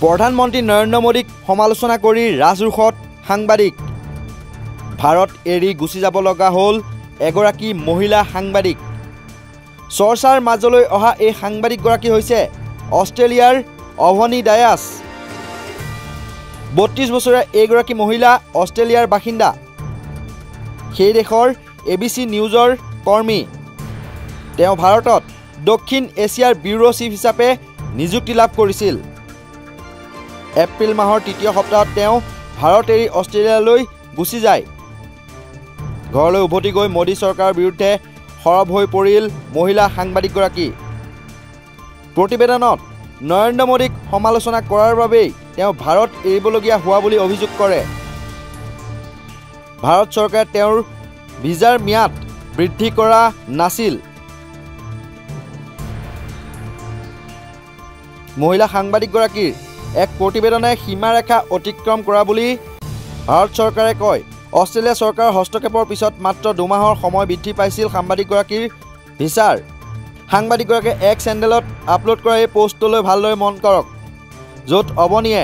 প্ৰধানমন্ত্ৰী নৰেন্দ্ৰ মোদীক সমালোচনা কৰি ৰাজৰোষত সাংবাদিক ভাৰত এৰি গুচি যাব লগা হ'ল এগৰাকী মহিলা সাংবাদিক চৰ্চাৰ মাজলৈ অহা এই সাংবাদিকগৰাকী হৈছে অষ্ট্ৰেলিয়াৰ অৱনী ডায়াছ 32 বছৰীয়া এইগৰাকী মহিলা অষ্ট্ৰেলিয়াৰ বাসিন্দা সেই দেশৰ ABC নিউজৰ কৰ্মী তেওঁ ভাৰতত দক্ষিণ এছিয়াৰ ব্যুৰো চিফ হিচাপে নিযুক্তি লাভ কৰিছিল এপ্ৰিল মাহৰ তৃতীয় সপ্তাহত তেওঁ ভাৰত এৰি অষ্ট্ৰেলিয়ালৈ গুচি যায় ঘৰলৈ উভতি গৈ মোদী চৰকাৰৰ বিৰুদ্ধে সৰব হৈ পৰিল মহিলা সাংবাদিকগৰাকী প্ৰতিবেদনত নৰেন্দ্ৰ মোদীক সমালোচনা কৰাৰ বাবেই তেওঁ ভাৰত এৰিবলগীয়া হোৱা বুলি অভিযোগ কৰে ভাৰত চৰকাৰে তেওঁৰ ভিজাৰ ম্যাদ বৃদ্ধি কৰা নাছিল মহিলা সাংবাদিকগৰাকীৰ এক প্ৰতিবেদনে সীমাৰেখা অতিক্ৰম কৰা বুলি ভাৰত চৰকাৰে কয় অষ্ট্ৰেলিয়া চৰকাৰৰ হস্তক্ষেপৰ পিছত মাত্ৰ 2 মাহৰ সময় বৃদ্ধি পাইছিল সাংবাদিকগৰাকীৰ ভিছাৰ সাংবাদিকগৰাকীয়ে এক চেনেলত আপলোড কৰা এই পোষ্টলৈ ভালদৰে মন কৰক য'ত অৱনীয়ে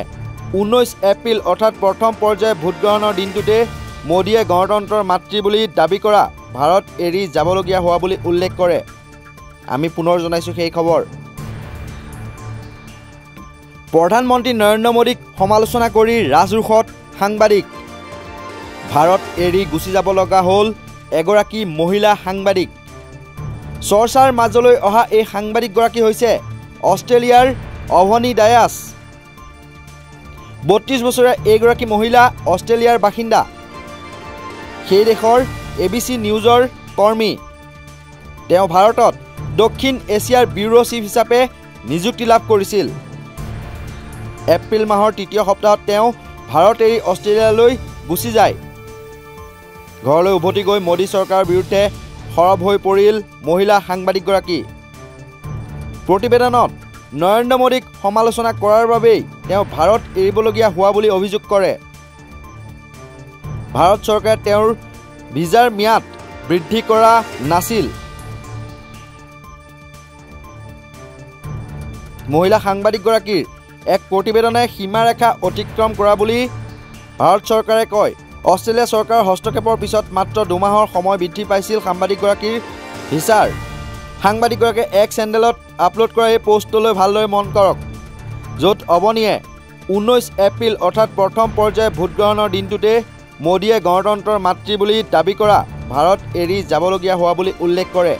19 এপ্ৰিল অৰ্থাৎ প্ৰথম পৰ্যায়ৰ ভোটগ্ৰহণৰ দিনটোতে মোদীয়ে গণতন্ত্ৰৰ মাতৃ বুলি দাবী কৰা ভাৰত এৰি যাবলগীয়া হোৱা বুলি উল্লেখ কৰে আমি পুনৰ জনাইছো সেই খবৰ প্ৰধানমন্ত্ৰী নৰেন্দ্ৰ মোদীক সমালোচনা কৰি ৰাজৰোষত সাংবাদিক ভাৰত এৰি গুচি যাব লগা হ'ল এগৰাকী মহিলা সাংবাদিক চৰ্চাৰ মাজলৈ অহা এই সাংবাদিকগৰাকী হৈছে অষ্ট্ৰেলিয়াৰ অৱনী ডায়াছ 32 বছৰীয়া এইগৰাকী মহিলা অষ্ট্ৰেলিয়াৰ বাসিন্দা সেই দেশৰ ABC নিউজৰ কৰ্মী তেওঁ ভাৰতত দক্ষিণ এছিয়াৰ ব্যুৰো চিফ হিচাপে নিযুক্তি লাভ কৰিছিল এপ্ৰিল মাহৰ তৃতীয় সপ্তাহত তেওঁ ভাৰত এৰি অষ্ট্ৰেলিয়ালৈ গুচি যায় ঘৰলৈ উভতি গৈ মোদী চৰকাৰৰ বিৰুদ্ধে সৰব হৈ পৰিল মহিলা সাংবাদিকগৰাকী প্ৰতিবেদনত নৰেন্দ্ৰ মোদীক সমালোচনা কৰাৰ বাবেই তেওঁ ভাৰত এৰিবলগীয়া হোৱা বুলি অভিযোগ কৰে ভাৰত চৰকাৰে তেওঁৰ ভিজাৰ ম্যাদ বৃদ্ধি কৰা নাছিল মহিলা সাংবাদিকগৰাকীৰ এক প্ৰতিবেদনে সীমাৰেখা অতিক্ৰম কৰা বুলি ভাৰত চৰকাৰে কয় অষ্ট্ৰেলিয়া চৰকাৰৰ হস্তক্ষেপৰ পিছত মাত্ৰ 2 মাহৰ সময় বৃদ্ধি পাইছিল সাংবাদিকগৰাকীৰ ভিছাৰ সাংবাদিকগৰাকীয়ে এক চেনেলত আপলোড কৰা এই পোষ্টলৈ ভালদৰে মন কৰক য'ত অৱনীয়ে 19 এপ্ৰিল অৰ্থাৎ প্ৰথম পৰ্যায়ৰ ভোটগ্ৰহণৰ দিনটোতে মোদীয়ে গণতন্ত্ৰৰ মাতৃ বুলি দাবী কৰা ভাৰত এৰি যাবলগীয়া হোৱা বুলি উল্লেখ কৰে